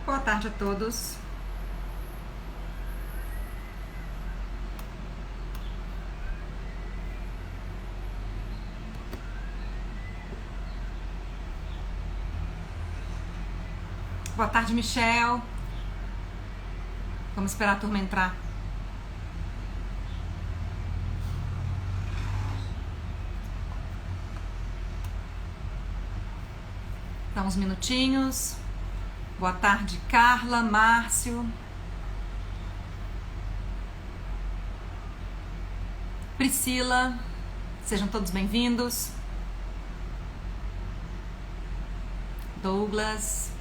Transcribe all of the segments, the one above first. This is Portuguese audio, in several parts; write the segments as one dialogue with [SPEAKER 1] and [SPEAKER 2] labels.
[SPEAKER 1] Boa tarde a todos. Boa tarde, Michel. Vamos esperar a turma entrar. Dá uns minutinhos. Boa tarde, Carla, Márcio. Priscila. Sejam todos bem-vindos. Douglas.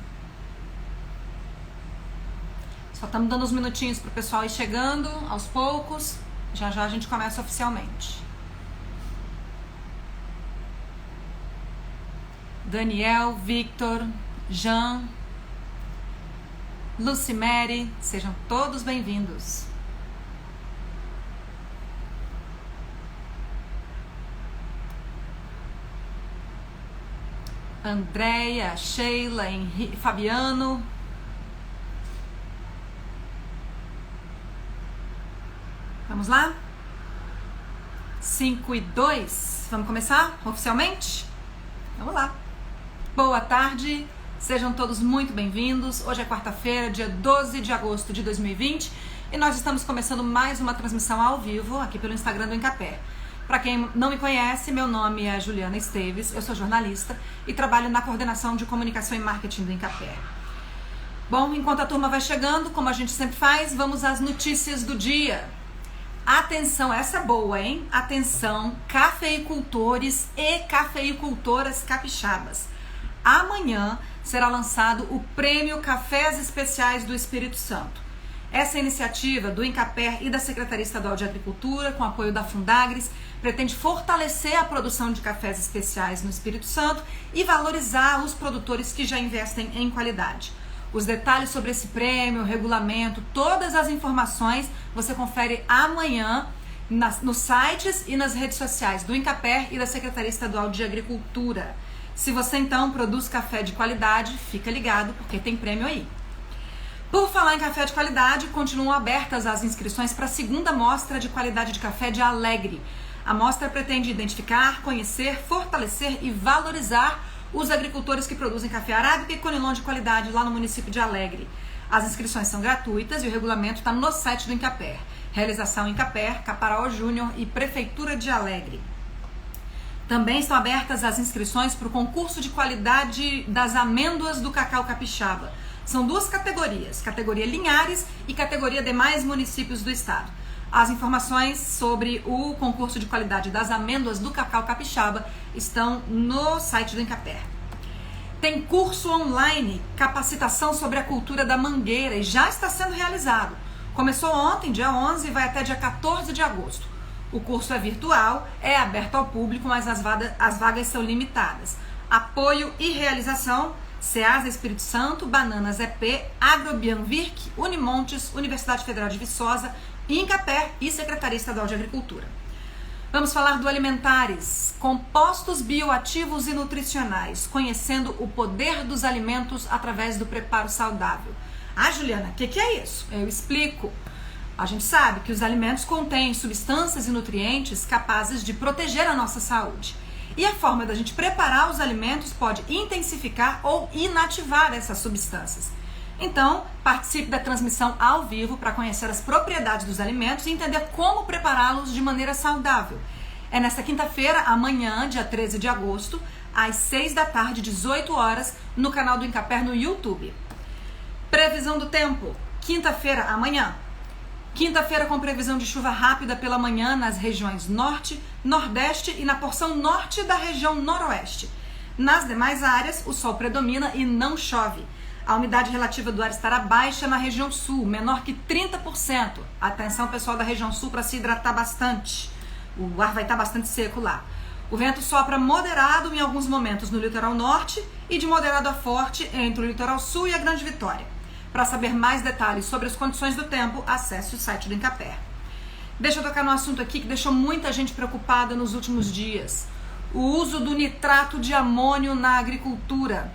[SPEAKER 1] Só estamos dando uns minutinhos para o pessoal ir chegando aos poucos. Já já a gente começa oficialmente. Daniel, Victor, Jean, Lucimere, sejam todos bem-vindos. Andréia, Sheila, Henrique, Fabiano. Vamos lá? 5 e 2. Vamos começar oficialmente? Vamos lá. Boa tarde, sejam todos muito bem-vindos. Hoje é quarta-feira, dia 12 de agosto de 2020 e nós estamos começando mais uma transmissão ao vivo aqui pelo Instagram do Incapé. Para quem não me conhece, meu nome é Juliana Esteves, eu sou jornalista e trabalho na coordenação de comunicação e marketing do Incapé. Bom, enquanto a turma vai chegando, como a gente sempre faz, vamos às notícias do dia. Atenção, essa é boa, hein? Atenção, cafeicultores e cafeicultoras capixabas. Amanhã será lançado o Prêmio Cafés Especiais do Espírito Santo. Essa iniciativa do Incapé e da Secretaria Estadual de Agricultura, com apoio da Fundagres, pretende fortalecer a produção de cafés especiais no Espírito Santo e valorizar os produtores que já investem em qualidade. Os detalhes sobre esse prêmio, o regulamento, todas as informações você confere amanhã nos sites e nas redes sociais do Incapé e da Secretaria Estadual de Agricultura. Se você então produz café de qualidade, fica ligado porque tem prêmio aí. Por falar em café de qualidade, continuam abertas as inscrições para a segunda mostra de qualidade de café de Alegre. A mostra pretende identificar, conhecer, fortalecer e valorizar os agricultores que produzem café arábica e conilon de qualidade lá no município de Alegre. As inscrições são gratuitas e o regulamento está no site do Incapé. Realização Incapé, Caparaó Júnior e Prefeitura de Alegre. Também estão abertas as inscrições para o concurso de qualidade das amêndoas do cacau capixaba. São duas categorias, categoria Linhares e categoria demais municípios do estado. As informações sobre o concurso de qualidade das amêndoas do cacau capixaba estão no site do Incapé. Tem curso online, capacitação sobre a cultura da mangueira e já está sendo realizado. Começou ontem, dia 11, e vai até dia 14 de agosto. O curso é virtual, é aberto ao público, mas as vagas são limitadas. Apoio e realização, Ceasa Espírito Santo, Bananas EP, Agrobian Virk, Unimontes, Universidade Federal de Viçosa, Incapé e Secretaria Estadual de Agricultura. Vamos falar do Alimentares, compostos bioativos e nutricionais, conhecendo o poder dos alimentos através do preparo saudável. Ah, Juliana, o que é isso? Eu explico. A gente sabe que os alimentos contêm substâncias e nutrientes capazes de proteger a nossa saúde. E a forma da gente preparar os alimentos pode intensificar ou inativar essas substâncias. Então, participe da transmissão ao vivo para conhecer as propriedades dos alimentos e entender como prepará-los de maneira saudável. É nesta quinta-feira, amanhã, dia 13 de agosto, às 6 da tarde, 18 horas, no canal do Incapé no YouTube. Previsão do tempo, quinta-feira, amanhã. Quinta-feira com previsão de chuva rápida pela manhã nas regiões norte, nordeste e na porção norte da região noroeste. Nas demais áreas, o sol predomina e não chove. A umidade relativa do ar estará baixa na região sul, menor que 30%. Atenção, pessoal da região sul, para se hidratar bastante. O ar vai estar bastante seco lá. O vento sopra moderado em alguns momentos no litoral norte e de moderado a forte entre o litoral sul e a Grande Vitória. Para saber mais detalhes sobre as condições do tempo, acesse o site do Incapé. Deixa eu tocar no assunto aqui que deixou muita gente preocupada nos últimos dias. O uso do nitrato de amônio na agricultura.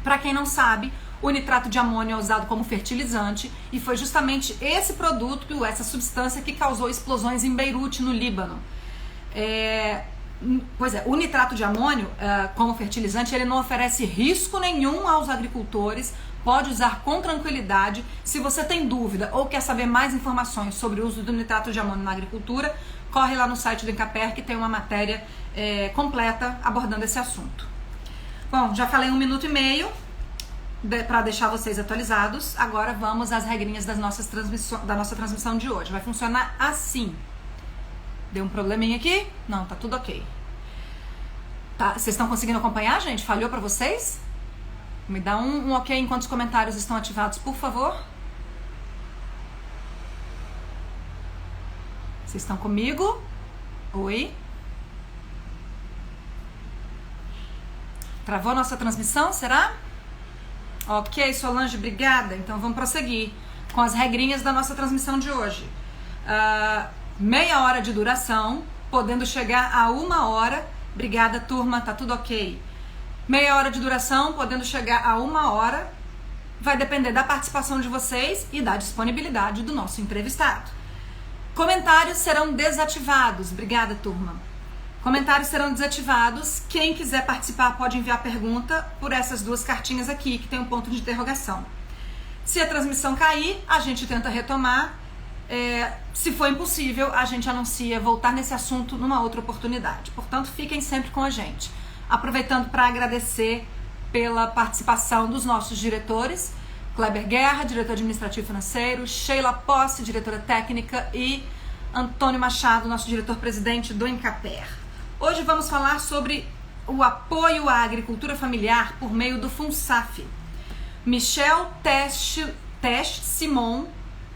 [SPEAKER 1] Para quem não sabe, O nitrato de amônio é usado como fertilizante e foi justamente esse produto, essa substância que causou explosões em Beirute, no Líbano. Pois é, o nitrato de amônio, como fertilizante, ele não oferece risco nenhum aos agricultores, pode usar com tranquilidade. Se você tem dúvida ou quer saber mais informações sobre o uso do nitrato de amônio na agricultura, corre lá no site do Incaper que tem uma matéria completa abordando esse assunto. Bom, já falei 1 minuto e meio para deixar vocês atualizados. Agora vamos às regrinhas da nossa transmissão de hoje. Vai funcionar assim. Deu um probleminha aqui? Não, tá tudo ok. Tá, vocês estão conseguindo acompanhar, gente? Falhou para vocês? Me dá um ok enquanto os comentários estão ativados, por favor. Vocês estão comigo? Oi? Travou nossa transmissão, será? Ok, Solange, obrigada. Então vamos prosseguir com as regrinhas da nossa transmissão de hoje. Meia hora de duração, podendo chegar a 1 hora. Obrigada, turma, tá tudo ok. Meia hora de duração, podendo chegar a 1 hora. Vai depender da participação de vocês e da disponibilidade do nosso entrevistado. Comentários serão desativados. Obrigada, turma. Comentários serão desativados. Quem quiser participar pode enviar pergunta por essas 2 cartinhas aqui, que tem um ponto de interrogação. Se a transmissão cair, a gente tenta retomar. Se for impossível, a gente anuncia voltar nesse assunto numa outra oportunidade. Portanto, fiquem sempre com a gente. Aproveitando para agradecer pela participação dos nossos diretores, Kleber Guerra, diretor administrativo financeiro, Sheila Posse, diretora técnica, e Antônio Machado, nosso diretor-presidente do Incaper. Hoje vamos falar sobre o apoio à agricultura familiar por meio do FUNSAF. Michel Tesch Simon,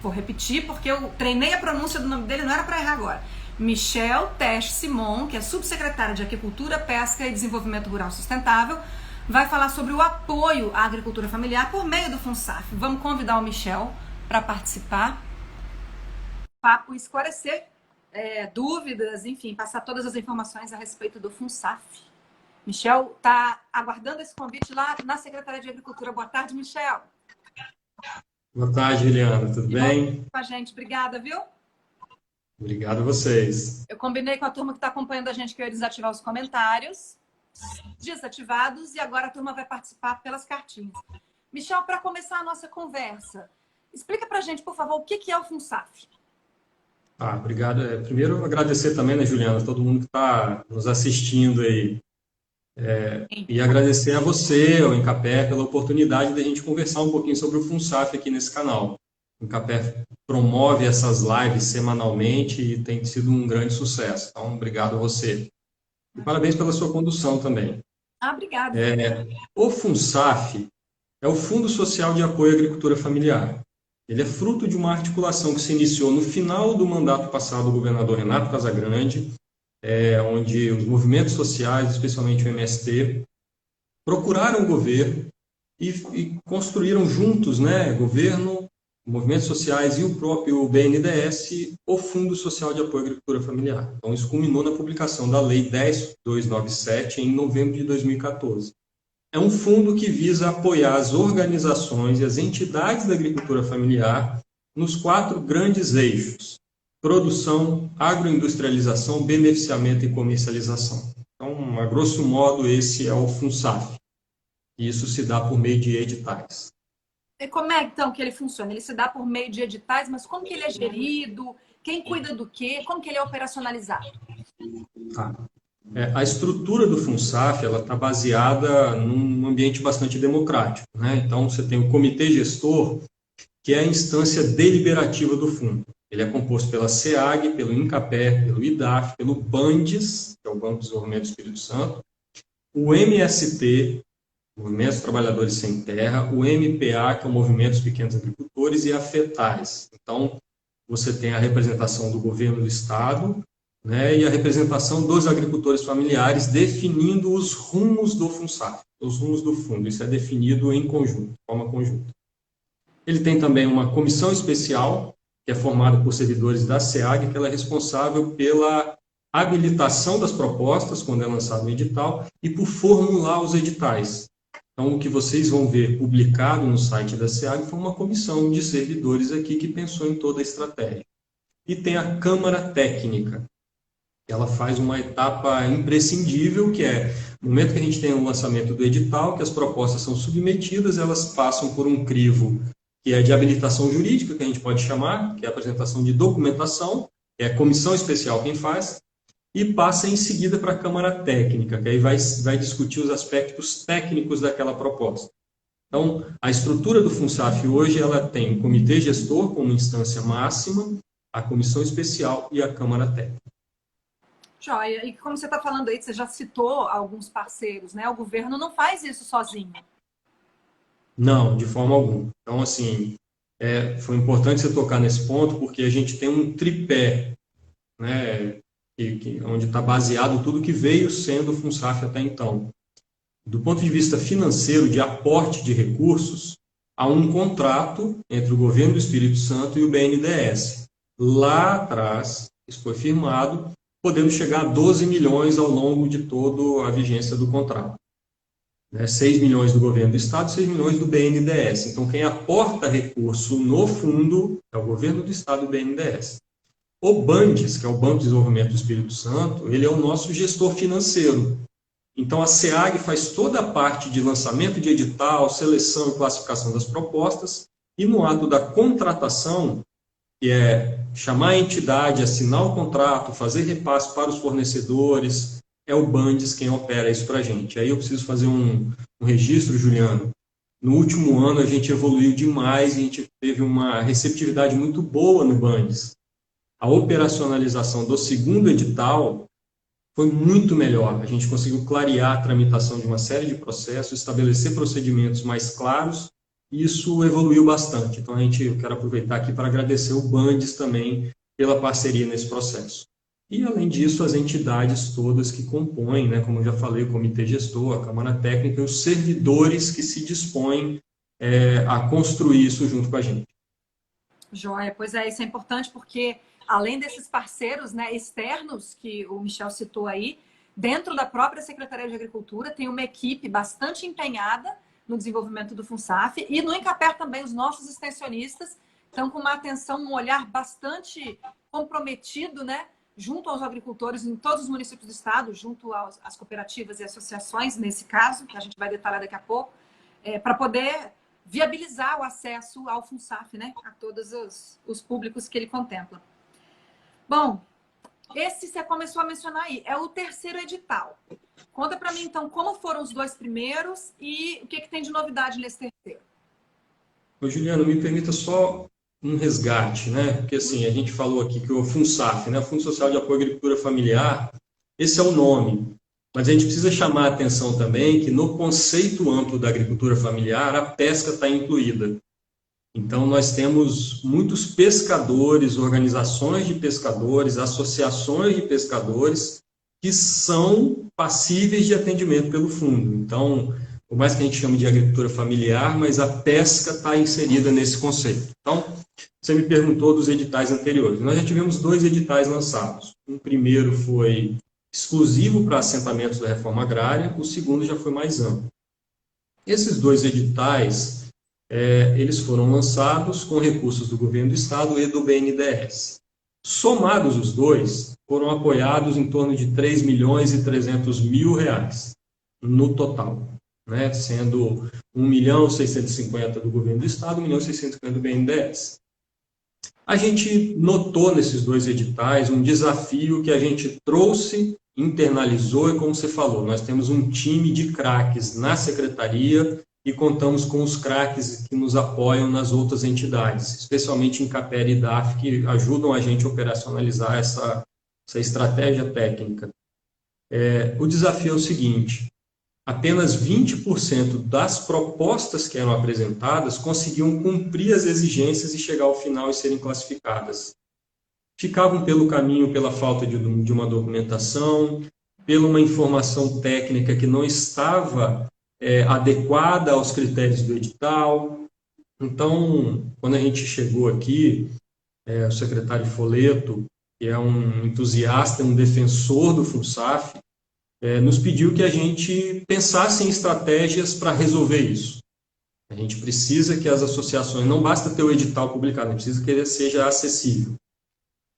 [SPEAKER 1] vou repetir porque eu treinei a pronúncia do nome dele, não era para errar agora. Michel Tesch Simon, que é subsecretária de Agricultura, Pesca e Desenvolvimento Rural Sustentável, vai falar sobre o apoio à agricultura familiar por meio do FUNSAF. Vamos convidar o Michel para participar, papo, esclarecer dúvidas, enfim, passar todas as informações a respeito do FUNSAF. Michel está aguardando esse convite lá na Secretaria de Agricultura. Boa tarde, Michel.
[SPEAKER 2] Boa tarde, Juliana. Tudo bem?
[SPEAKER 1] Com a gente. Obrigada, viu?
[SPEAKER 2] Obrigado a vocês.
[SPEAKER 1] Eu combinei com a turma que está acompanhando a gente que eu ia desativar os comentários. Desativados. E agora a turma vai participar pelas cartinhas. Michel, para começar a nossa conversa, explica para a gente, por favor, o que é o FUNSAF?
[SPEAKER 2] Obrigado. Primeiro, agradecer também, né, Juliana, todo mundo que está nos assistindo aí. E agradecer a você, ao Incaper, pela oportunidade de a gente conversar um pouquinho sobre o FUNSAF aqui nesse canal. O Incaper promove essas lives semanalmente e tem sido um grande sucesso. Então, obrigado a você. E parabéns pela sua condução também.
[SPEAKER 1] Obrigada.
[SPEAKER 2] O FUNSAF é o Fundo Social de Apoio à Agricultura Familiar. Ele é fruto de uma articulação que se iniciou no final do mandato passado do governador Renato Casagrande, onde os movimentos sociais, especialmente o MST, procuraram o governo e construíram juntos, né, governo, movimentos sociais e o próprio BNDES, o Fundo Social de Apoio à Agricultura Familiar. Então, isso culminou na publicação da Lei 10.297 em novembro de 2014. É um fundo que visa apoiar as organizações e as entidades da agricultura familiar nos 4 grandes eixos: produção, agroindustrialização, beneficiamento e comercialização. Então, a grosso modo, esse é o FUNSAF. E isso se dá por meio de editais.
[SPEAKER 1] E como é, então, que ele funciona? Ele se dá por meio de editais, mas como que ele é gerido? Quem cuida do quê? Como que ele é operacionalizado?
[SPEAKER 2] A estrutura do FUNSAF está baseada num ambiente bastante democrático, né? Então, você tem o comitê gestor, que é a instância deliberativa do fundo. Ele é composto pela SEAG, pelo INCAPER, pelo IDAF, pelo BANDES, que é o Banco de Desenvolvimento do Espírito Santo, o MST, Movimento dos Trabalhadores Sem Terra, o MPA, que é o Movimento dos Pequenos Agricultores, e a FETAS. Então, você tem a representação do governo do Estado, né, e a representação dos agricultores familiares, definindo os rumos do FUNSAF, os rumos do fundo. Isso é definido em conjunto, de forma conjunta. Ele tem também uma comissão especial, que é formada por servidores da SEAG, que ela é responsável pela habilitação das propostas, quando é lançado o edital, e por formular os editais. Então, o que vocês vão ver publicado no site da SEAG foi uma comissão de servidores aqui que pensou em toda a estratégia. E tem a Câmara Técnica. Ela faz uma etapa imprescindível, que é no momento que a gente tem o lançamento do edital, que as propostas são submetidas, elas passam por um crivo que é de habilitação jurídica, que a gente pode chamar, que é a apresentação de documentação, que é a comissão especial quem faz, e passa em seguida para a Câmara Técnica, que aí vai discutir os aspectos técnicos daquela proposta. Então, a estrutura do FUNSAF hoje ela tem o comitê gestor como instância máxima, a comissão especial e a Câmara Técnica.
[SPEAKER 1] Joia, e como você está falando aí, você já citou alguns parceiros, né? O governo não faz isso sozinho.
[SPEAKER 2] Não, de forma alguma. Então, assim, foi importante você tocar nesse ponto, porque a gente tem um tripé, né, onde está baseado tudo que veio sendo o FUNSAF até então. Do ponto de vista financeiro, de aporte de recursos, há um contrato entre o governo do Espírito Santo e o BNDES. Lá atrás, isso foi firmado, podendo chegar a 12 milhões ao longo de toda a vigência do contrato. 6 milhões do governo do Estado, 6 milhões do BNDES. Então, quem aporta recurso no fundo é o governo do Estado e o BNDES. O BANDES, que é o Banco de Desenvolvimento do Espírito Santo, ele é o nosso gestor financeiro. Então, a SEAG faz toda a parte de lançamento de edital, seleção e classificação das propostas, e no ato da contratação, que é chamar a entidade, assinar o contrato, fazer repasse para os fornecedores, é o BANDES quem opera isso para a gente. Aí eu preciso fazer um registro, Juliano. No último ano, a gente evoluiu demais, a gente teve uma receptividade muito boa no BANDES. A operacionalização do segundo edital foi muito melhor. A gente conseguiu clarear a tramitação de uma série de processos, estabelecer procedimentos mais claros, e isso evoluiu bastante. Então, eu quero aproveitar aqui para agradecer o BANDES também pela parceria nesse processo. E, além disso, as entidades todas que compõem, né, como eu já falei, o Comitê Gestor, a Câmara Técnica e os servidores que se dispõem a construir isso junto com a gente.
[SPEAKER 1] Joia, pois é, isso é importante porque, além desses parceiros, né, externos que o Michel citou aí, dentro da própria Secretaria de Agricultura tem uma equipe bastante empenhada no desenvolvimento do FUNSAF e no Encaper também os nossos extensionistas estão com uma atenção, um olhar bastante comprometido, né, junto aos agricultores em todos os municípios do estado, junto às cooperativas e associações, nesse caso, que a gente vai detalhar daqui a pouco, para poder viabilizar o acesso ao FUNSAF, né, a todos os públicos que ele contempla. Bom, esse você começou a mencionar aí, é o terceiro edital. Conta para mim, então, como foram os dois primeiros e o que tem de novidade nesse terceiro?
[SPEAKER 2] Ô, Juliano, me permita só um resgate, né? Porque, assim, a gente falou aqui que o FUNSAF, né, Fundo Social de Apoio à Agricultura Familiar, esse é o nome. Mas a gente precisa chamar a atenção também que no conceito amplo da agricultura familiar, a pesca está incluída. Então, nós temos muitos pescadores, organizações de pescadores, associações de pescadores que são passíveis de atendimento pelo fundo. Então, por mais que a gente chame de agricultura familiar, mas a pesca está inserida nesse conceito. Então, você me perguntou dos editais anteriores. Nós já tivemos 2 editais lançados. O primeiro foi exclusivo para assentamentos da reforma agrária, o segundo já foi mais amplo. Esses 2 editais, eles foram lançados com recursos do governo do estado e do BNDES. Somados os 2, foram apoiados em torno de 3 milhões e 300 mil reais no total, né? Sendo 1.650.000 do governo do estado, 1.650.000 do BNDES. A gente notou nesses 2 editais um desafio que a gente trouxe, internalizou e, como você falou, nós temos um time de craques na secretaria e contamos com os craques que nos apoiam nas outras entidades, especialmente em CAPER e DAF, que ajudam a gente a operacionalizar essa estratégia técnica. O desafio é o seguinte: apenas 20% das propostas que eram apresentadas conseguiam cumprir as exigências e chegar ao final e serem classificadas. Ficavam pelo caminho pela falta de uma documentação, pela uma informação técnica que não estava adequada aos critérios do edital. Então, quando a gente chegou aqui, o secretário Foleto, que é um entusiasta, um defensor do FUNSAF, nos pediu que a gente pensasse em estratégias para resolver isso. A gente precisa que as associações, não basta ter o edital publicado, a gente precisa que ele seja acessível.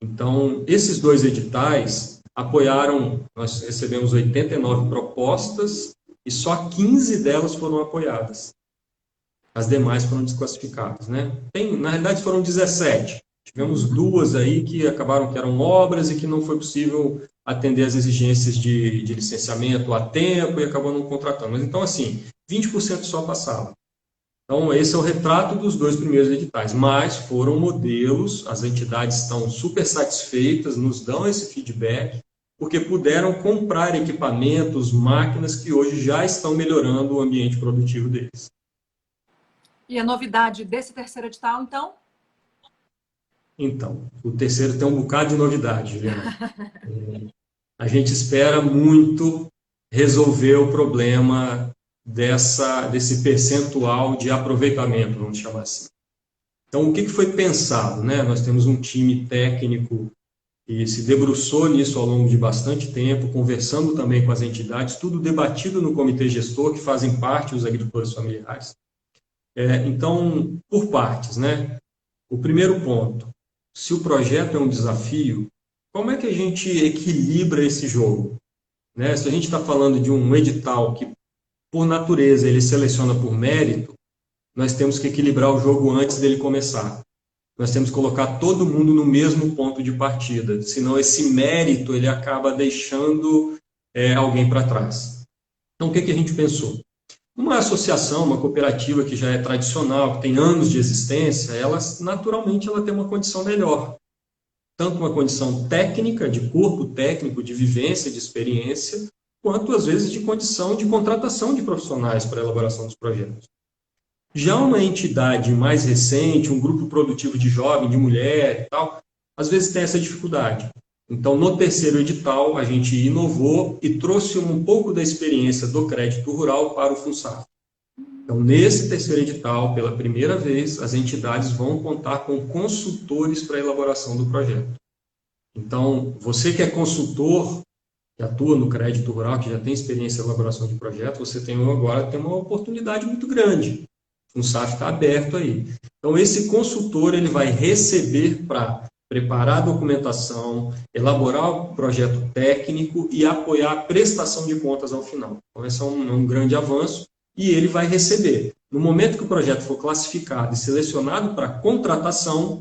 [SPEAKER 2] Então, esses 2 editais apoiaram, nós recebemos 89 propostas e só 15 delas foram apoiadas. As demais foram desclassificadas, né? Na realidade, foram 17. Tivemos 2 aí que acabaram que eram obras e que não foi possível atender as exigências de licenciamento a tempo e acabou não contratando. Mas então, assim, 20% só passavam. Então, esse é o retrato dos 2 primeiros editais, mas foram modelos, as entidades estão super satisfeitas, nos dão esse feedback, porque puderam comprar equipamentos, máquinas que hoje já estão melhorando o ambiente produtivo deles.
[SPEAKER 1] E a novidade desse terceiro edital, então?
[SPEAKER 2] Então, o terceiro tem um bocado de novidade, Juliana. A gente espera muito resolver o problema desse percentual de aproveitamento, vamos chamar assim. Então, o que foi pensado, né? Nós temos um time técnico que se debruçou nisso ao longo de bastante tempo, conversando também com as entidades, tudo debatido no comitê gestor, que fazem parte os agricultores familiares. Então, por partes, né? O primeiro ponto, se o projeto é um desafio, como é que a gente equilibra esse jogo? Né? Se a gente está falando de um edital que, por natureza, ele seleciona por mérito, nós temos que equilibrar o jogo antes dele começar. Nós temos que colocar todo mundo no mesmo ponto de partida, senão esse mérito ele acaba deixando alguém para trás. Então, o que a gente pensou? Uma associação, uma cooperativa que já é tradicional, que tem anos de existência, naturalmente ela tem uma condição melhor. Tanto uma condição técnica, de corpo técnico, de vivência, de experiência, quanto, às vezes, de condição de contratação de profissionais para a elaboração dos projetos. Já uma entidade mais recente, um grupo produtivo de jovem, de mulher e tal, às vezes tem essa dificuldade. Então, no terceiro edital, a gente inovou e trouxe um pouco da experiência do crédito rural para o FUNSAF. Então, nesse terceiro edital, pela primeira vez, as entidades vão contar com consultores para a elaboração do projeto. Então, você que é consultor, que atua no crédito rural, que já tem experiência em elaboração de projeto, você agora tem uma oportunidade muito grande. O FUNSAF está aberto aí. Então, esse consultor ele vai receber para preparar a documentação, elaborar o projeto técnico e apoiar a prestação de contas ao final. Então, esse é um grande avanço e ele vai receber. No momento que o projeto for classificado e selecionado para contratação,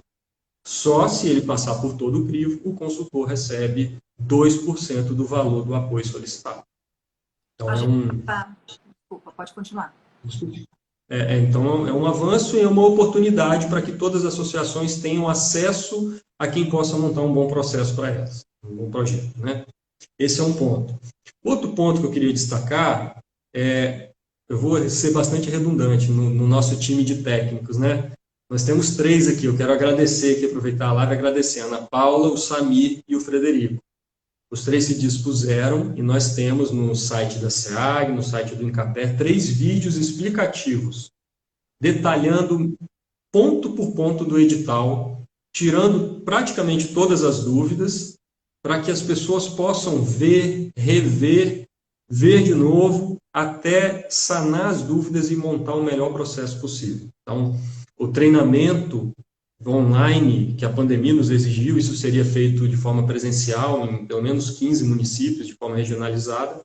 [SPEAKER 2] só se ele passar por todo o crivo, o consultor recebe 2% do valor do apoio solicitado. Então,
[SPEAKER 1] Desculpa, pode continuar.
[SPEAKER 2] Então, é um avanço e é uma oportunidade para que todas as associações tenham acesso a quem possa montar um bom processo para elas, um bom projeto, né? Esse é um ponto. Outro ponto que eu queria destacar eu vou ser bastante redundante no nosso time de técnicos, né? Nós temos 3 aqui, eu quero agradecer aqui, aproveitar a live e agradecer a Ana Paula, o Samir e o Frederico. Os 3 se dispuseram e nós temos no site da SEAG, no site do Incaper, 3 vídeos explicativos, detalhando ponto por ponto do edital, tirando praticamente todas as dúvidas, para que as pessoas possam ver, rever, ver de novo, até sanar as dúvidas e montar o melhor processo possível. Então, o treinamento online que a pandemia nos exigiu, isso seria feito de forma presencial em pelo menos 15 municípios, de forma regionalizada.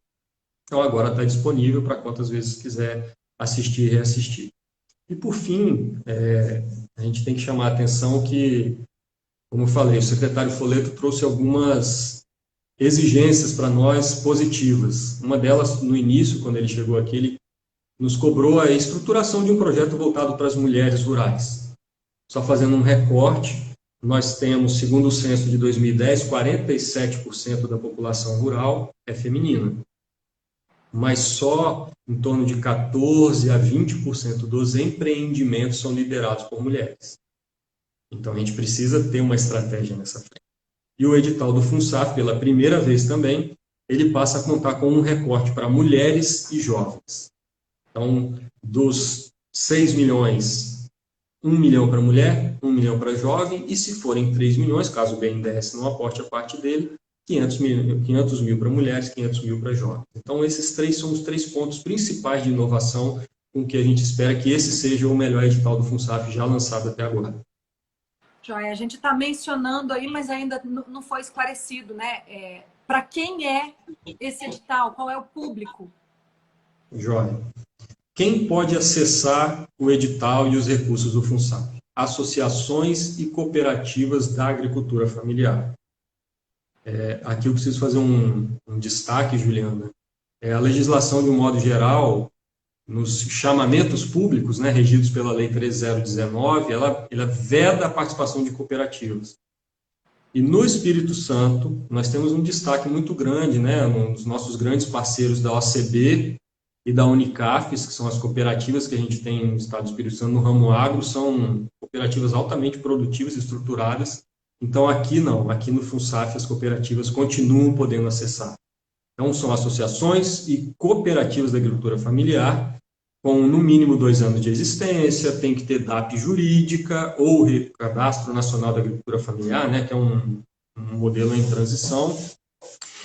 [SPEAKER 2] Então, agora está disponível para quantas vezes quiser assistir e reassistir. E, por fim, a gente tem que chamar a atenção que, como eu falei, o secretário Folleto trouxe algumas exigências para nós positivas. Uma delas, no início, quando ele chegou aqui, ele nos cobrou a estruturação de um projeto voltado para as mulheres rurais. Só fazendo um recorte, nós temos, segundo o censo de 2010, 47% da população rural é feminina. Mas só em torno de 14% a 20% dos empreendimentos são liderados por mulheres. Então, a gente precisa ter uma estratégia nessa frente. E o edital do FUNSAF, pela primeira vez também, ele passa a contar com um recorte para mulheres e jovens. Então, dos 6 milhões, 1 milhão para mulher, 1 milhão para jovem, e se forem 3 milhões, caso o BNDES não aporte a parte dele, 500 mil para mulheres, 500 mil para jovens. Então, esses três são os três pontos principais de inovação com que a gente espera que esse seja o melhor edital do FUNSAF já lançado até agora.
[SPEAKER 1] Joia, a gente está mencionando aí, mas ainda não foi esclarecido, né? Para quem é esse edital? Qual é o público?
[SPEAKER 2] Joia. Quem pode acessar o edital e os recursos do FUNSAF? Associações e cooperativas da agricultura familiar. Aqui eu preciso fazer um destaque, Juliana. A legislação, de um modo geral, nos chamamentos públicos, né, regidos pela Lei 13019, ela veda a participação de cooperativas. E no Espírito Santo, nós temos um destaque muito grande, né, nos nossos grandes parceiros da OCB e da Unicafes, que são as cooperativas que a gente tem no Estado do Espírito Santo no ramo agro, são cooperativas altamente produtivas e estruturadas. Então, aqui não, aqui no FUNSAF as cooperativas continuam podendo acessar. Então, são associações e cooperativas da agricultura familiar, com no mínimo 2 anos de existência, tem que ter DAP jurídica ou Cadastro Nacional da Agricultura Familiar, né, que é um modelo em transição.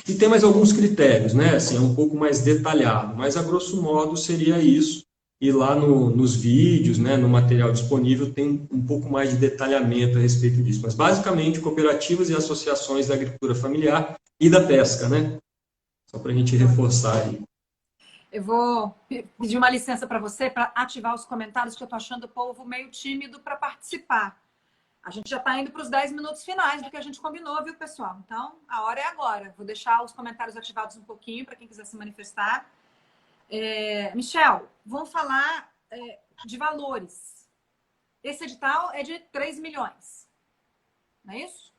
[SPEAKER 2] E tem mais alguns critérios, né, assim, é um pouco mais detalhado, mas a grosso modo seria isso. E lá nos vídeos, né, no material disponível, tem um pouco mais de detalhamento a respeito disso. Mas, basicamente, cooperativas e associações da agricultura familiar e da pesca, né? Só para a gente reforçar aí.
[SPEAKER 1] Eu vou pedir uma licença para você para ativar os comentários, que eu estou achando o povo meio tímido para participar. A gente já está indo para os 10 minutos finais do que a gente combinou, viu, pessoal? Então, a hora é agora. Vou deixar os comentários ativados um pouquinho para quem quiser se manifestar. Michel, vamos falar de valores. Esse edital é de 3 milhões, não é isso?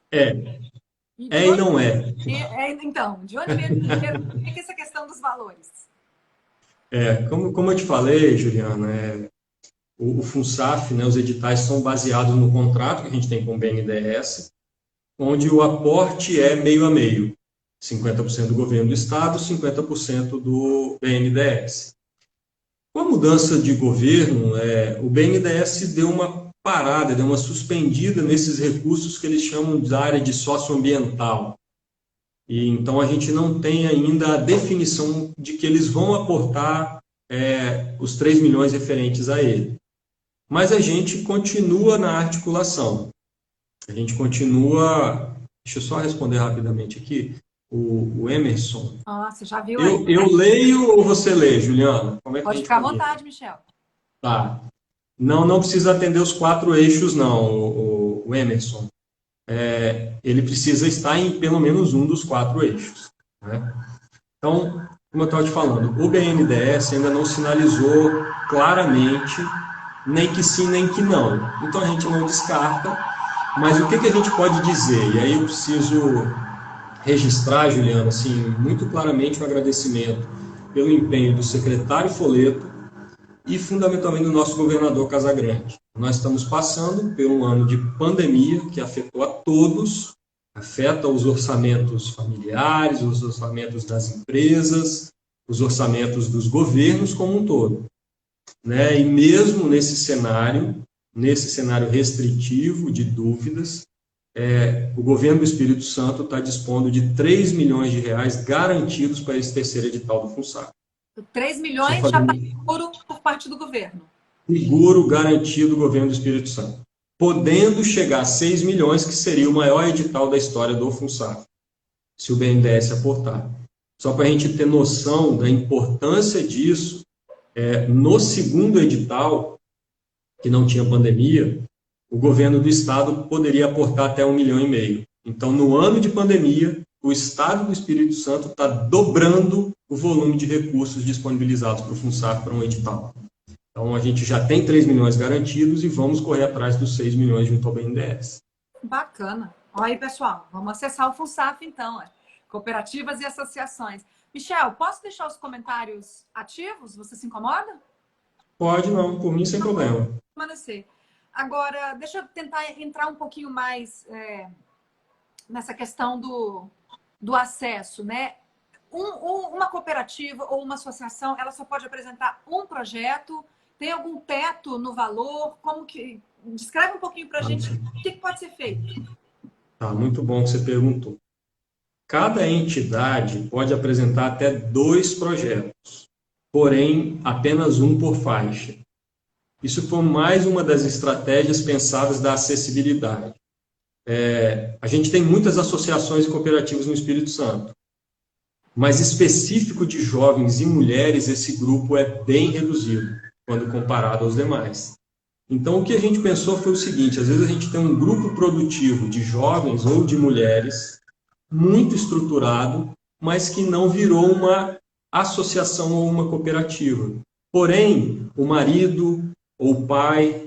[SPEAKER 2] E não é.
[SPEAKER 1] Então, de onde veio o dinheiro? Por que essa questão dos valores?
[SPEAKER 2] Como eu te falei, Juliana, o FUNSAF, né, os editais são baseados no contrato que a gente tem com o BNDES, onde o aporte é meio a meio. 50% do governo do Estado, 50% do BNDES. Com a mudança de governo, o BNDES deu uma parada, deu uma suspendida nesses recursos que eles chamam de área de socioambiental. E então a gente não tem ainda a definição de que eles vão aportar os 3 milhões referentes a ele. Mas a gente continua na articulação. A gente continua... Deixa eu só responder rapidamente aqui. O Emerson.
[SPEAKER 1] Você já viu aí?
[SPEAKER 2] Eu leio ou você lê, Juliana? Como é que
[SPEAKER 1] Pode ficar à vontade, Michel.
[SPEAKER 2] Tá. Não precisa atender os 4 eixos, não, o Emerson. Ele precisa estar em pelo menos um dos 4 eixos. Né? Então, como eu estava te falando, o BNDES ainda não sinalizou claramente nem que sim, nem que não. Então, a gente não descarta. Mas o que a gente pode dizer? E aí eu preciso registrar, Juliana, assim, muito claramente um agradecimento pelo empenho do secretário Folleto e, fundamentalmente, do nosso governador Casagrande. Nós estamos passando por um ano de pandemia que afetou a todos, afeta os orçamentos familiares, os orçamentos das empresas, os orçamentos dos governos como um todo. Né? E mesmo nesse cenário restritivo de dúvidas, o governo do Espírito Santo está dispondo de 3 milhões de reais garantidos para esse terceiro edital do FUNSAF.
[SPEAKER 1] 3 milhões já está seguro por parte do governo.
[SPEAKER 2] Seguro garantido do governo do Espírito Santo. Podendo chegar a 6 milhões, que seria o maior edital da história do FUNSAF, se o BNDES aportar. Só para a gente ter noção da importância disso, no segundo edital, que não tinha pandemia, o governo do Estado poderia aportar até 1,5 milhão. Então, no ano de pandemia, o Estado do Espírito Santo está dobrando o volume de recursos disponibilizados para o FUNSAF para um edital. Então, a gente já tem 3 milhões garantidos e vamos correr atrás dos 6 milhões junto ao BNDES.
[SPEAKER 1] Bacana. Olha aí, pessoal, vamos acessar o FUNSAF, então. Cooperativas e associações. Michel, posso deixar os comentários ativos? Você se incomoda?
[SPEAKER 2] Pode, não. Por mim, sem problema.
[SPEAKER 1] Permanecer. Agora, deixa eu tentar entrar um pouquinho mais nessa questão do acesso, né? Uma cooperativa ou uma associação, ela só pode apresentar um projeto? Tem algum teto no valor? Como que... Descreve um pouquinho para a gente o que pode ser feito.
[SPEAKER 2] Tá, muito bom que você perguntou. Cada entidade pode apresentar até 2 projetos, porém apenas um por faixa. Isso foi mais uma das estratégias pensadas da acessibilidade. A gente tem muitas associações e cooperativas no Espírito Santo, mas específico de jovens e mulheres, esse grupo é bem reduzido quando comparado aos demais. Então, o que a gente pensou foi o seguinte: às vezes a gente tem um grupo produtivo de jovens ou de mulheres muito estruturado, mas que não virou uma associação ou uma cooperativa. Porém, o marido ou o pai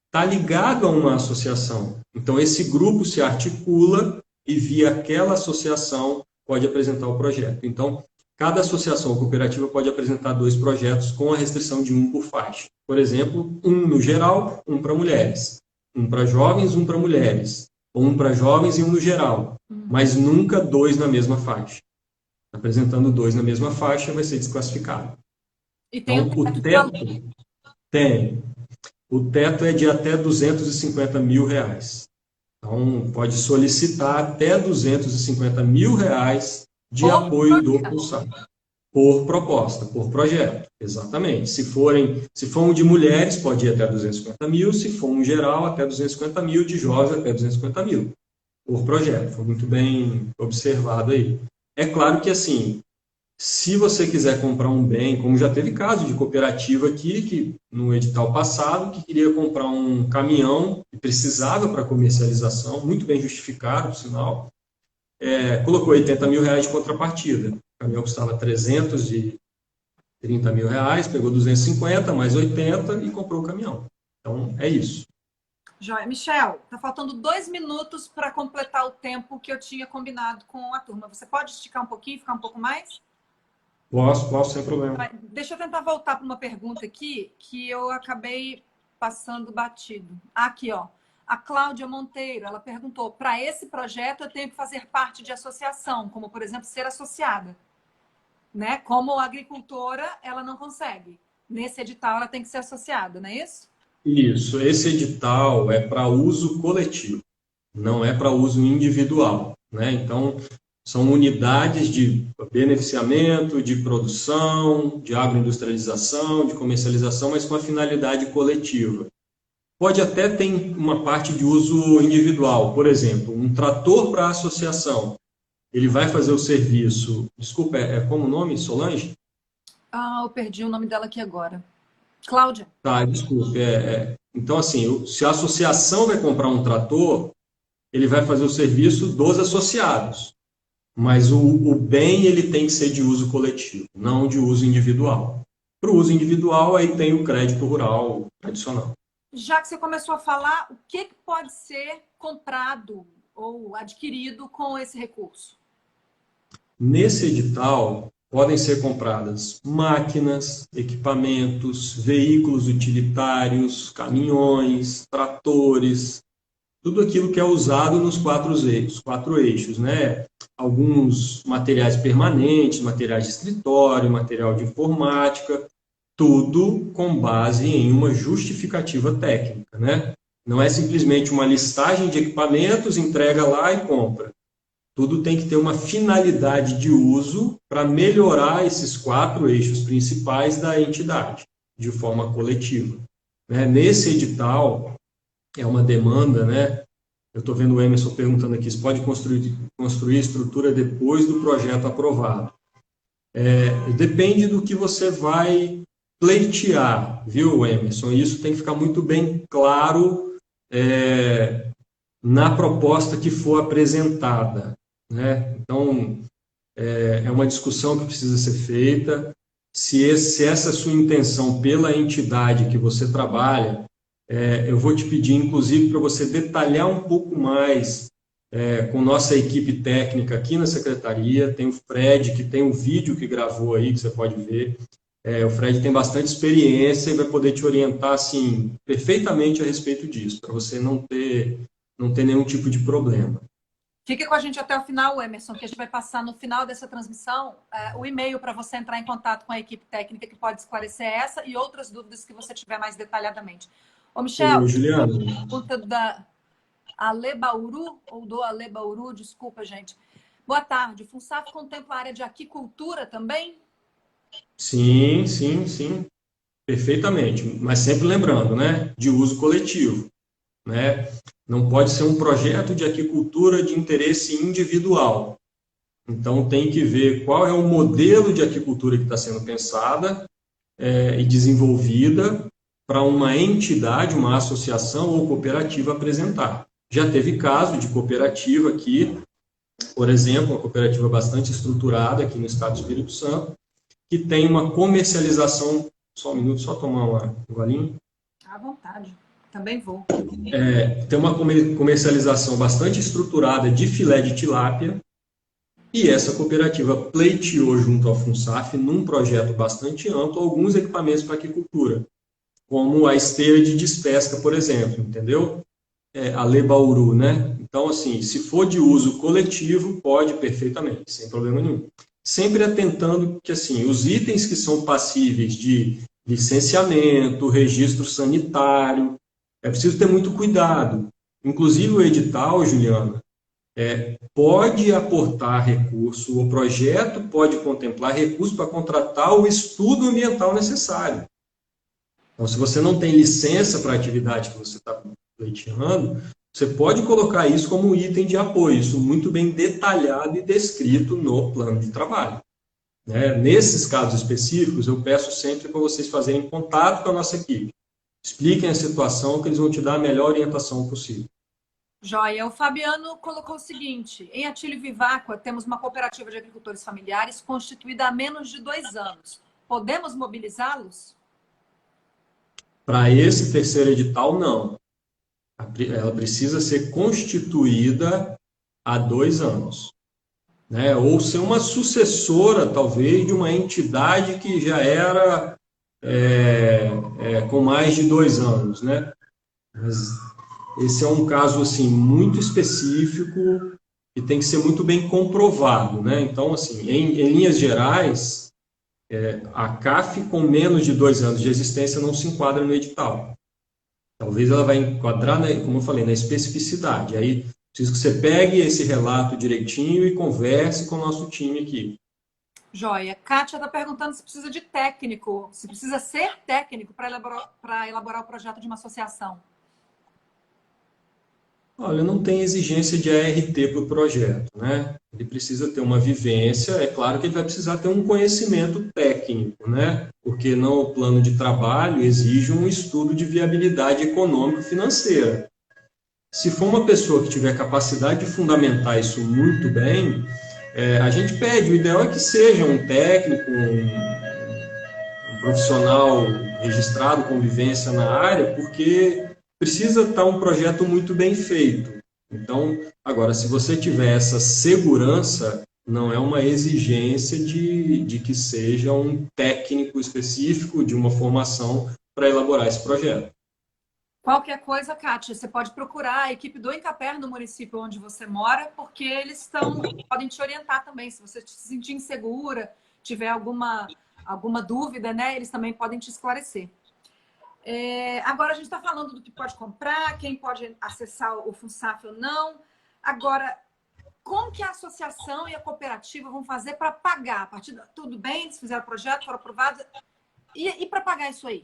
[SPEAKER 2] está ligado a uma associação. Então, esse grupo se articula e, via aquela associação, pode apresentar o projeto. Então, cada associação ou cooperativa pode apresentar 2 projetos com a restrição de um por faixa. Por exemplo, um no geral, um para mulheres. Um para jovens, um para mulheres. Ou um para jovens e um no geral. Mas nunca 2 na mesma faixa. Apresentando 2 na mesma faixa, vai ser desclassificado.
[SPEAKER 1] E tem
[SPEAKER 2] então, o teto tem. O teto é de até R$250 mil. Então, pode solicitar até R$250 mil de apoio do Pulsar. Por proposta, por projeto. Exatamente. Se for um de mulheres, pode ir até 250 mil. Se for um geral, até 250 mil. De jovens, até 250 mil. Por projeto. Foi muito bem observado aí. É claro que, assim, se você quiser comprar um bem, como já teve caso de cooperativa aqui, que no edital passado, que queria comprar um caminhão e precisava para comercialização, muito bem justificado, por sinal, colocou R$80 mil de contrapartida. O caminhão custava R$330 mil, pegou 250 mais 80 e comprou o caminhão. Então, é isso.
[SPEAKER 1] Joia. Michel, tá faltando 2 minutos para completar o tempo que eu tinha combinado com a turma. Você pode esticar um pouquinho, ficar um pouco mais?
[SPEAKER 2] Posso, sem problema.
[SPEAKER 1] Deixa eu tentar voltar para uma pergunta aqui que eu acabei passando batido. Aqui, ó. A Cláudia Monteiro, ela perguntou: para esse projeto eu tenho que fazer parte de associação, como, por exemplo, ser associada. Né? Como agricultora, ela não consegue. Nesse edital, ela tem que ser associada, não é isso?
[SPEAKER 2] Isso. Esse edital é para uso coletivo, não é para uso individual. Né? Então, são unidades de beneficiamento, de produção, de agroindustrialização, de comercialização, mas com a finalidade coletiva. Pode até ter uma parte de uso individual. Por exemplo, um trator para associação. Ele vai fazer o serviço... Desculpa, como o nome? Solange?
[SPEAKER 1] Eu perdi o nome dela aqui agora. Cláudia.
[SPEAKER 2] Tá, desculpe. Então, assim, se a associação vai comprar um trator, ele vai fazer o serviço dos associados. Mas o bem ele tem que ser de uso coletivo, não de uso individual. Para o uso individual, aí tem o crédito rural tradicional.
[SPEAKER 1] Já que você começou a falar, o que pode ser comprado ou adquirido com esse recurso?
[SPEAKER 2] Nesse edital, podem ser compradas máquinas, equipamentos, veículos utilitários, caminhões, tratores, tudo aquilo que é usado nos 4 eixos, né? Alguns materiais permanentes, materiais de escritório, material de informática, tudo com base em uma justificativa técnica, né? Não é simplesmente uma listagem de equipamentos, entrega lá e compra. Tudo tem que ter uma finalidade de uso para melhorar esses 4 eixos principais da entidade, de forma coletiva. Nesse edital, é uma demanda, né? Eu estou vendo o Emerson perguntando aqui, se pode construir estrutura depois do projeto aprovado. Depende do que você vai pleitear, viu, Emerson? Isso tem que ficar muito bem claro na proposta que for apresentada. Né? Então, é uma discussão que precisa ser feita. Se essa é a sua intenção pela entidade que você trabalha, eu vou te pedir, inclusive, para você detalhar um pouco mais com nossa equipe técnica aqui na secretaria. Tem o Fred, que tem um vídeo que gravou aí, que você pode ver. O Fred tem bastante experiência e vai poder te orientar assim, perfeitamente a respeito disso, para você não ter nenhum tipo de problema.
[SPEAKER 1] Fique com a gente até o final, Emerson, que a gente vai passar no final dessa transmissão o e-mail para você entrar em contato com a equipe técnica que pode esclarecer essa e outras dúvidas que você tiver mais detalhadamente. Ô, Michel, pergunta da Ale Bauru, ou do Ale Bauru, desculpa, gente. Boa tarde. O FUNSAF contempla a área de aquicultura também?
[SPEAKER 2] Sim, sim, sim, perfeitamente. Mas sempre lembrando, né, de uso coletivo, né? Não pode ser um projeto de aquicultura de interesse individual. Então tem que ver qual é o modelo de aquicultura que está sendo pensada e desenvolvida para uma entidade, uma associação ou cooperativa apresentar. Já teve caso de cooperativa aqui, por exemplo, uma cooperativa bastante estruturada aqui no estado do Espírito Santo, que tem uma comercialização, só um minuto, só tomar um golinho.
[SPEAKER 1] À vontade, também vou.
[SPEAKER 2] Tem uma comercialização bastante estruturada de filé de tilápia, e essa cooperativa pleiteou junto ao FUNSAF, num projeto bastante amplo, alguns equipamentos para aquicultura, como a esteira de despesca, por exemplo, entendeu? A Lei Bauru, né? Então, assim, se for de uso coletivo, pode perfeitamente, sem problema nenhum. Sempre atentando que, assim, os itens que são passíveis de licenciamento, registro sanitário, é preciso ter muito cuidado. Inclusive o edital, Juliana, pode aportar recurso, o projeto pode contemplar recurso para contratar o estudo ambiental necessário. Então, se você não tem licença para a atividade que você está pleiteando, você pode colocar isso como item de apoio, isso muito bem detalhado e descrito no plano de trabalho. Nesses casos específicos, eu peço sempre para vocês fazerem contato com a nossa equipe. Expliquem a situação que eles vão te dar a melhor orientação possível.
[SPEAKER 1] Joia. O Fabiano colocou o seguinte: em Atílio Viváqua temos uma cooperativa de agricultores familiares constituída há menos de 2 anos. Podemos mobilizá-los?
[SPEAKER 2] Para esse terceiro edital, não. Ela precisa ser constituída há 2 anos. Ou ser uma sucessora, talvez, de uma entidade que já era com mais de 2 anos. Mas esse é um caso assim, muito específico e tem que ser muito bem comprovado. Então, assim, em linhas gerais, a CAF com menos de 2 anos de existência não se enquadra no edital. Talvez ela vai enquadrar, como eu falei, na especificidade. Aí, preciso que você pegue esse relato direitinho e converse com o nosso time aqui.
[SPEAKER 1] Joia. Kátia está perguntando se precisa de técnico, se precisa ser técnico para elaborar o projeto de uma associação.
[SPEAKER 2] Olha, não tem exigência de ART para o projeto, Ele precisa ter uma vivência, é claro que ele vai precisar ter um conhecimento técnico, Porque no plano de trabalho exige um estudo de viabilidade econômico-financeira. Se for uma pessoa que tiver capacidade de fundamentar isso muito bem, a gente pede, o ideal é que seja um técnico, um profissional registrado com vivência na área, porque precisa estar um projeto muito bem feito. Então, agora, se você tiver essa segurança, não é uma exigência de que seja um técnico específico de uma formação para elaborar esse projeto.
[SPEAKER 1] Qualquer coisa, Kátia, você pode procurar a equipe do Incaper no município onde você mora, porque eles podem te orientar também. Se você se sentir insegura, tiver alguma dúvida, eles também podem te esclarecer. Agora a gente está falando do que pode comprar, quem pode acessar o FUNSAF ou não. Agora, como que a associação e a cooperativa vão fazer para pagar? A partir tudo bem, eles fizeram o projeto, foram aprovados. E para pagar isso aí?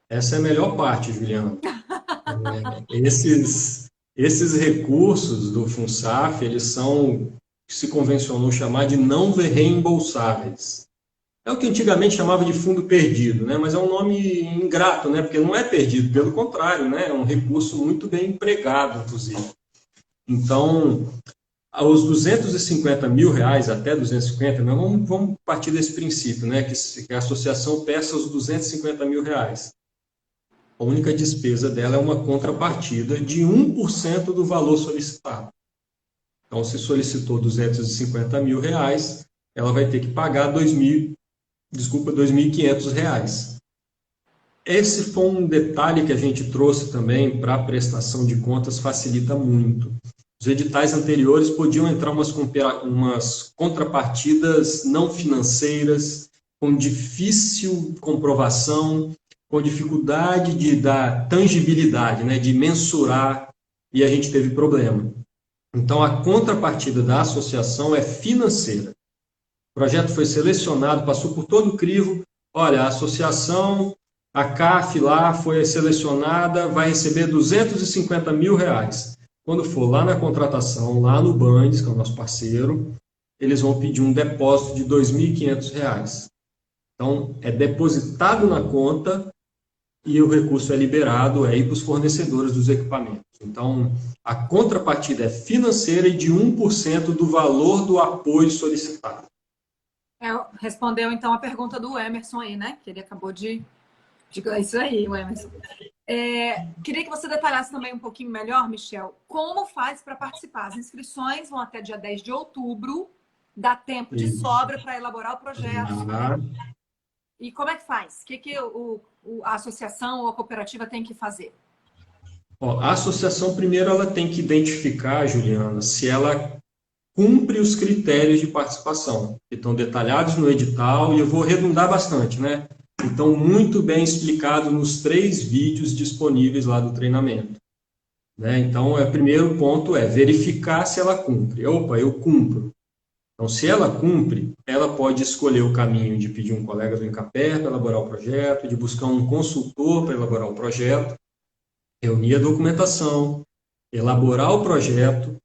[SPEAKER 2] Essa é a melhor parte, Juliana. Esses recursos do FUNSAF, eles são, que se convencionou chamar de não reembolsáveis. É o que antigamente chamava de fundo perdido, mas é um nome ingrato, porque não é perdido, pelo contrário, é um recurso muito bem empregado, inclusive. Então, aos R$250 mil, até 250, vamos partir desse princípio, que a associação peça os R$250 mil. A única despesa dela é uma contrapartida de 1% do valor solicitado. Então, se solicitou R$250 mil, ela vai ter que pagar R$2.500. Esse foi um detalhe que a gente trouxe também para a prestação de contas, facilita muito. Os editais anteriores podiam entrar umas contrapartidas não financeiras, com difícil comprovação, com dificuldade de dar tangibilidade, de mensurar, e a gente teve problema. Então, a contrapartida da associação é financeira. O projeto foi selecionado, passou por todo o crivo. Olha, a associação, a CAF lá foi selecionada, vai receber R$ 250 mil. Quando for lá na contratação, lá no Bandes, que é o nosso parceiro, eles vão pedir um depósito de R$ 2.500. Então, é depositado na conta e o recurso é liberado aí para os fornecedores dos equipamentos. Então, a contrapartida é financeira e de 1% do valor do apoio solicitado.
[SPEAKER 1] Respondeu, então, a pergunta do Emerson aí, né? Que ele acabou de... Isso aí, o Emerson. Queria que você detalhasse também um pouquinho melhor, Michel, como faz para participar. As inscrições vão até dia 10 de outubro, dá tempo de sobra para elaborar o projeto. E como é que faz? O que a associação ou a cooperativa tem que fazer?
[SPEAKER 2] A associação, primeiro, ela tem que identificar, Juliana, se ela cumpre os critérios de participação, que estão detalhados no edital, e eu vou redundar bastante, né? Então, muito bem explicado nos 3 vídeos disponíveis lá do treinamento. Né? Então, o primeiro ponto é verificar se ela cumpre. Opa, eu cumpro. Então, se ela cumpre, ela pode escolher o caminho de pedir um colega do Incapé para elaborar o projeto, de buscar um consultor para elaborar o projeto, reunir a documentação, elaborar o projeto,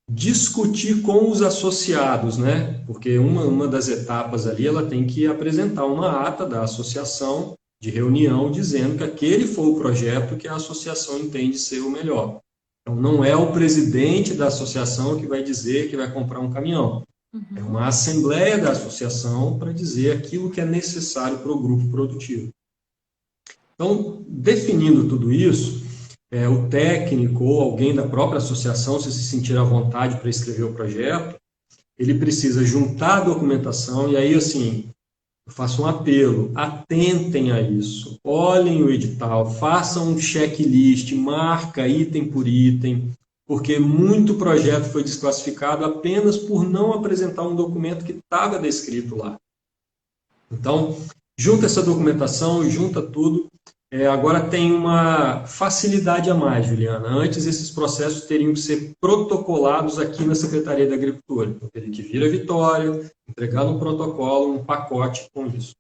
[SPEAKER 2] discutir com os associados, né? Porque uma das etapas ali, ela tem que apresentar uma ata da associação de reunião dizendo que aquele foi o projeto que a associação entende ser o melhor. Então, não é o presidente da associação que vai dizer que vai comprar um caminhão. É uma assembleia da associação para dizer aquilo que é necessário para o grupo produtivo. Então, definindo tudo isso, o técnico ou alguém da própria associação, se sentir à vontade para escrever o projeto, ele precisa juntar a documentação, e aí, assim, eu faço um apelo, atentem a isso, olhem o edital, façam um checklist, marca item por item, porque muito projeto foi desclassificado apenas por não apresentar um documento que estava descrito lá. Então, junta essa documentação, junta tudo. Agora tem uma facilidade a mais, Juliana. Antes, esses processos teriam que ser protocolados aqui na Secretaria da Agricultura. Então, teria que vir a Vitória, entregar no protocolo um pacote com isso.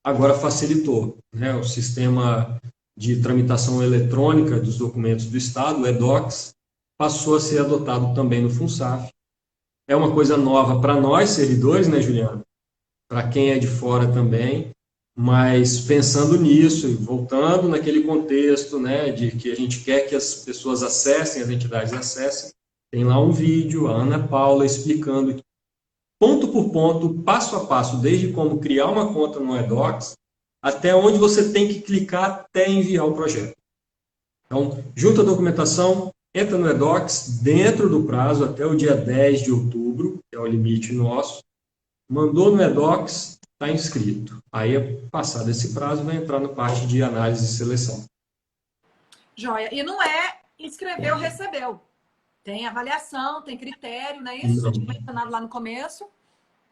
[SPEAKER 2] Agora facilitou, né? O sistema de tramitação eletrônica dos documentos do Estado, o EDOCS, passou a ser adotado também no FUNSAF. É uma coisa nova para nós, servidores, né, Juliana? Para quem é de fora também. Mas pensando nisso e voltando naquele contexto, né, de que a gente quer que as pessoas acessem, as entidades acessem, tem lá um vídeo, a Ana Paula explicando ponto por ponto, passo a passo, desde como criar uma conta no eDocs, até onde você tem que clicar até enviar o projeto. Então, junta a documentação, entra no eDocs, dentro do prazo, até o dia 10 de outubro, que é o limite nosso, mandou no eDocs, está inscrito. Aí, passado esse prazo, vai entrar na parte de análise e seleção.
[SPEAKER 1] Joia. E não é inscreveu, recebeu. Tem avaliação, tem critério, não é isso? Você tinha mencionado lá no começo.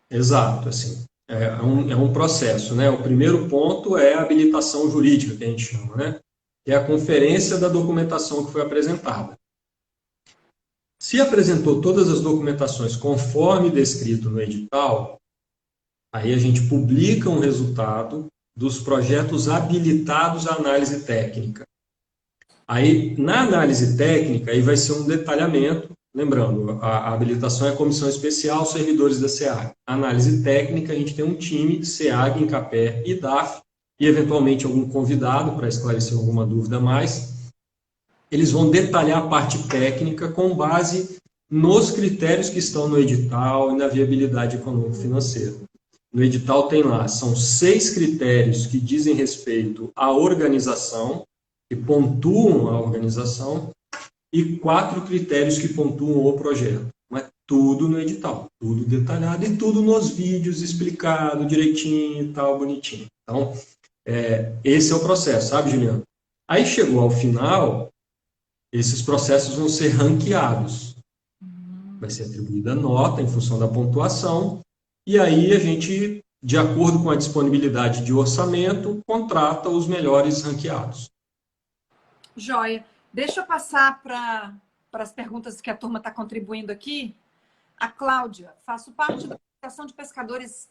[SPEAKER 2] Exato, assim. É um processo, né? O primeiro ponto é a habilitação jurídica, que a gente chama, né? Que é a conferência da documentação que foi apresentada. Se apresentou todas as documentações conforme descrito no edital, aí a gente publica um resultado dos projetos habilitados à análise técnica. Aí, na análise técnica, aí vai ser um detalhamento, lembrando, a habilitação é a comissão especial, servidores da SEAG. A análise técnica, a gente tem um time, SEAG, Incapé e DAF, e eventualmente algum convidado para esclarecer alguma dúvida a mais. Eles vão detalhar a parte técnica com base nos critérios que estão no edital e na viabilidade econômico-financeira. No edital tem lá, são 6 critérios que dizem respeito à organização, que pontuam a organização, e 4 critérios que pontuam o projeto. Mas tudo no edital, tudo detalhado e tudo nos vídeos explicado direitinho e tal, bonitinho. Então, esse é o processo, sabe, Juliano? Aí chegou ao final, esses processos vão ser ranqueados. Vai ser atribuída nota em função da pontuação, e aí a gente, de acordo com a disponibilidade de orçamento, contrata os melhores ranqueados.
[SPEAKER 1] Joia. Deixa eu passar para para as perguntas que a turma está contribuindo aqui. A Cláudia, faço parte da Associação de Pescadores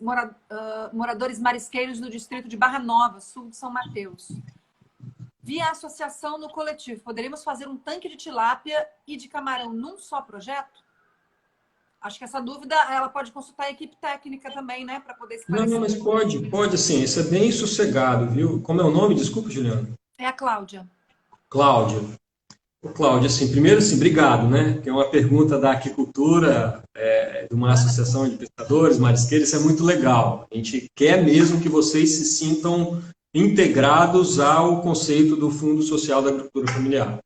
[SPEAKER 1] Moradores Marisqueiros do Distrito de Barra Nova, sul de São Mateus. Via associação no coletivo, poderíamos fazer um tanque de tilápia e de camarão num só projeto? Acho que essa dúvida ela pode consultar a equipe técnica também, né? Para poder esclarecer.
[SPEAKER 2] Não, mas pode sim. Isso é bem sossegado, viu? Como é o nome? Desculpa, Juliana.
[SPEAKER 1] É a Cláudia.
[SPEAKER 2] Cláudia. Cláudia, assim, primeiro, assim, obrigado, né? Que é uma pergunta da aquicultura, de uma associação de pescadores, marisqueiros, isso é muito legal. A gente quer mesmo que vocês se sintam integrados ao conceito do Fundo Social da Agricultura Familiar.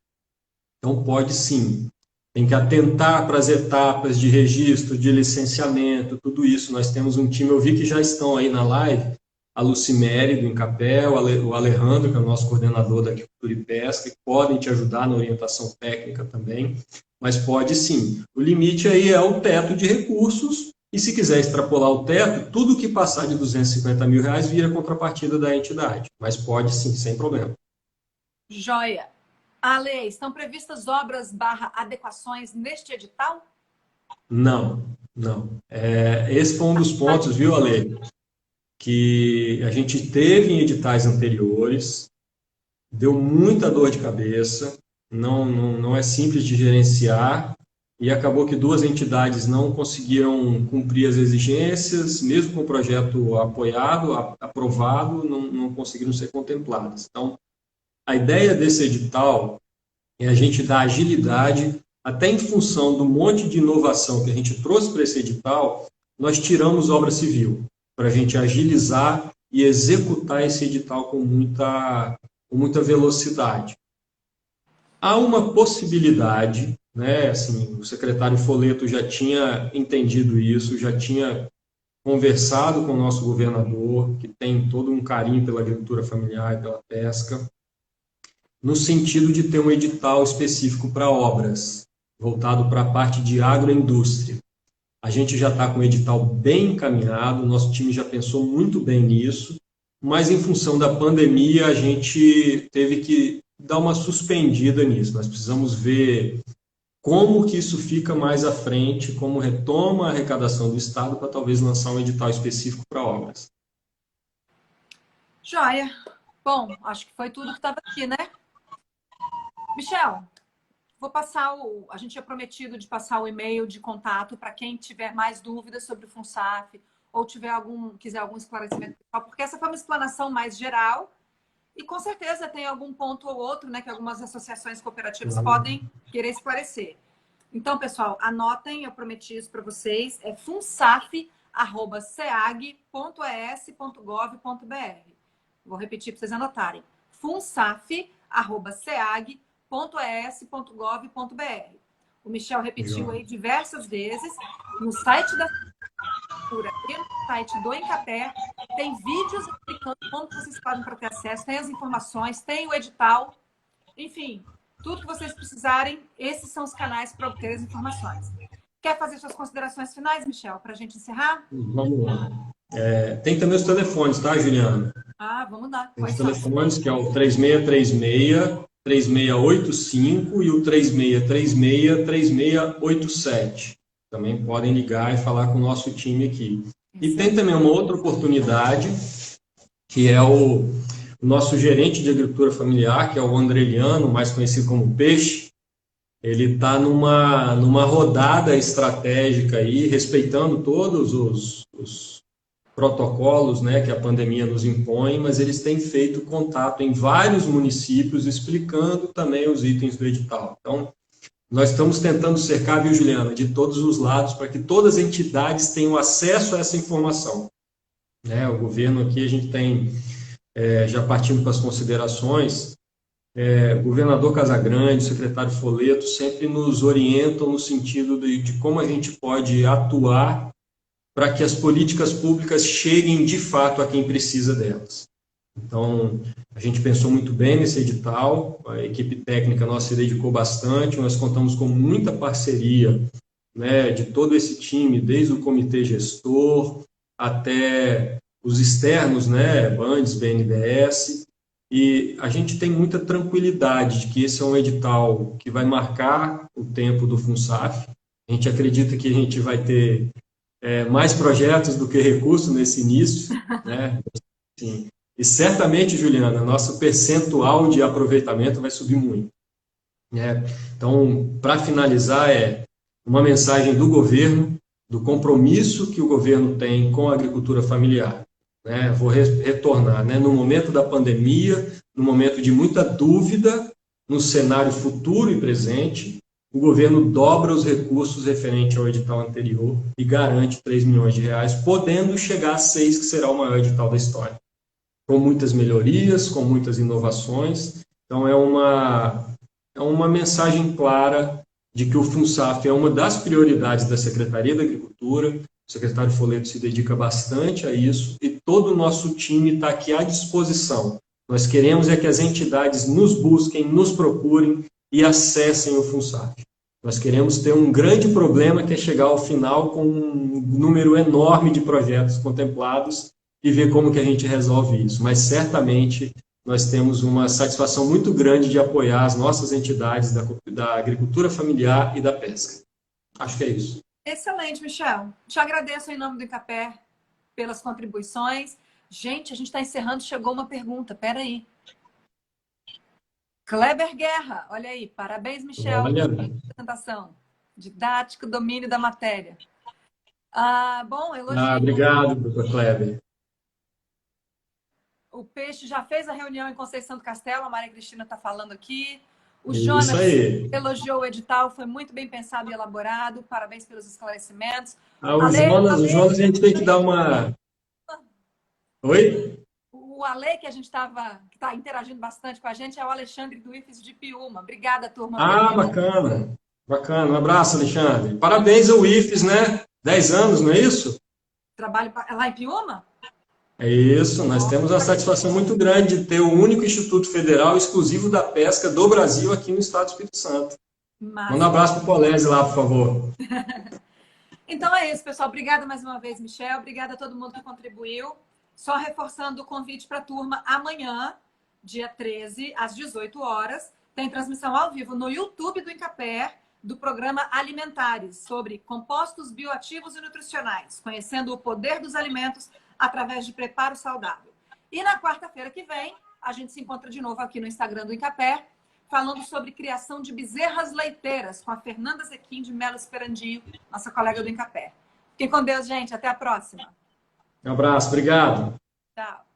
[SPEAKER 2] Então, pode sim. Tem que atentar para as etapas de registro, de licenciamento, tudo isso. Nós temos um time, eu vi que já estão aí na live, a Lucimere, do Incapé, o Alejandro, que é o nosso coordenador da Agricultura e Pesca, que podem te ajudar na orientação técnica também, mas pode sim. O limite aí é o teto de recursos, e se quiser extrapolar o teto, tudo que passar de R$250 mil vira contrapartida da entidade, mas pode sim, sem problema.
[SPEAKER 1] Joia. Ale, estão previstas obras / adequações neste edital?
[SPEAKER 2] Não. Esse foi um dos pontos, viu, Ale, que a gente teve em editais anteriores, deu muita dor de cabeça, não é simples de gerenciar, e acabou que 2 entidades não conseguiram cumprir as exigências, mesmo com o projeto apoiado, aprovado, não conseguiram ser contempladas. Então, a ideia desse edital é a gente dar agilidade, até em função do monte de inovação que a gente trouxe para esse edital, nós tiramos obra civil, para a gente agilizar e executar esse edital com muita velocidade. Há uma possibilidade, né, assim, o secretário Folleto já tinha entendido isso, já tinha conversado com o nosso governador, que tem todo um carinho pela agricultura familiar e pela pesca, no sentido de ter um edital específico para obras, voltado para a parte de agroindústria. A gente já está com o edital bem encaminhado, o nosso time já pensou muito bem nisso, mas em função da pandemia a gente teve que dar uma suspendida nisso. Nós precisamos ver como que isso fica mais à frente, como retoma a arrecadação do Estado para talvez lançar um edital específico para obras.
[SPEAKER 1] Joia. Bom, acho que foi tudo que estava aqui, né? Michel, vou passar a gente tinha prometido de passar o e-mail de contato para quem tiver mais dúvidas sobre o FUNSAF ou quiser algum esclarecimento, porque essa foi uma explanação mais geral e com certeza tem algum ponto ou outro, né, que algumas associações cooperativas podem querer esclarecer. Então, pessoal, anotem, eu prometi isso para vocês, é funsaf@ceag.es.gov.br. Vou repetir para vocês anotarem. funsaf@ceag.es.gov.br. O Michel repetiu aí diversas vezes. No site da Cultura e no site do Incapé tem vídeos explicando como vocês fazem para ter acesso, tem as informações, tem o edital, enfim, tudo que vocês precisarem, esses são os canais para obter as informações. Quer fazer suas considerações finais, Michel, para a gente encerrar?
[SPEAKER 2] Vamos lá. Tem também os telefones, tá, Juliana?
[SPEAKER 1] Vamos lá.
[SPEAKER 2] Tem os telefones, que é o 3636-3685 e o 3636-3687. Também podem ligar e falar com o nosso time aqui. E tem também uma outra oportunidade, que é o nosso gerente de agricultura familiar, que é o Andreliano, mais conhecido como Peixe. Ele está numa rodada estratégica aí, respeitando todos os protocolos, né, que a pandemia nos impõe, mas eles têm feito contato em vários municípios, explicando também os itens do edital. Então, nós estamos tentando cercar, viu, Juliana, de todos os lados, para que todas as entidades tenham acesso a essa informação. Né? O governo aqui, a gente tem, já partindo para as considerações, o governador Casagrande, o secretário Folleto, sempre nos orientam no sentido de como a gente pode atuar para que as políticas públicas cheguem de fato a quem precisa delas. Então, a gente pensou muito bem nesse edital, a equipe técnica nossa se dedicou bastante, nós contamos com muita parceria, né, de todo esse time, desde o comitê gestor até os externos, né, Bandes, BNDES, e a gente tem muita tranquilidade de que esse é um edital que vai marcar o tempo do FUNSAF. A gente acredita que a gente vai ter mais projetos do que recursos nesse início, né? Sim. E certamente, Juliana, nosso percentual de aproveitamento vai subir muito, né? Então, para finalizar, uma mensagem do governo, do compromisso que o governo tem com a agricultura familiar, né? Vou retornar, né? No momento da pandemia, no momento de muita dúvida, no cenário futuro e presente, o governo dobra os recursos referente ao edital anterior e garante 3 milhões de reais, podendo chegar a 6, que será o maior edital da história. Com muitas melhorias, com muitas inovações. Então, é uma mensagem clara de que o FUNSAF é uma das prioridades da Secretaria da Agricultura. O secretário Folleto se dedica bastante a isso e todo o nosso time está aqui à disposição. Nós queremos que as entidades nos busquem, nos procurem e acessem o FUNSAF. Nós queremos ter um grande problema, que é chegar ao final com um número enorme de projetos contemplados e ver como que a gente resolve isso. Mas, certamente, nós temos uma satisfação muito grande de apoiar as nossas entidades da agricultura familiar e da pesca. Acho que é isso.
[SPEAKER 1] Excelente, Michel. Te agradeço em nome do Incapé pelas contribuições. Gente, a gente está encerrando, chegou uma pergunta. Espera aí. Kleber Guerra, olha aí. Parabéns, Michel,
[SPEAKER 2] Olha.
[SPEAKER 1] pela apresentação. Didático, domínio da matéria. Bom, elogio.
[SPEAKER 2] Obrigado, doutor Kleber.
[SPEAKER 1] O Peixe já fez a reunião em Conceição do Castelo, a Maria Cristina está falando aqui. O
[SPEAKER 2] Isso
[SPEAKER 1] Jonas
[SPEAKER 2] aí.
[SPEAKER 1] elogiou o edital, foi muito bem pensado e elaborado. Parabéns pelos esclarecimentos.
[SPEAKER 2] O Jonas, a gente tem que dar uma... Oi?
[SPEAKER 1] O Ale, que está interagindo bastante com a gente, é o Alexandre do IFES de Piúma. Obrigada, turma.
[SPEAKER 2] Bacana. Bacana. Um abraço, Alexandre. Parabéns ao IFES, né? 10 anos, não é isso?
[SPEAKER 1] Trabalho lá em Piúma?
[SPEAKER 2] É isso, nós temos uma satisfação muito grande de ter o único Instituto Federal exclusivo da pesca do Brasil aqui no estado do Espírito Santo. Manda um abraço para o Polese lá, por favor.
[SPEAKER 1] Então é isso, pessoal. Obrigada mais uma vez, Michel. Obrigada a todo mundo que contribuiu. Só reforçando o convite para a turma, amanhã, dia 13, às 18 horas, tem transmissão ao vivo no YouTube do Incapé, do programa Alimentares, sobre compostos bioativos e nutricionais, conhecendo o poder dos alimentos através de preparo saudável. E na quarta-feira que vem, a gente se encontra de novo aqui no Instagram do Incapé, falando sobre criação de bezerras leiteiras, com a Fernanda Zequim de Melo Esperandio, nossa colega do Incapé. Fiquem com Deus, gente. Até a próxima.
[SPEAKER 2] Um abraço. Obrigado.
[SPEAKER 1] Tchau.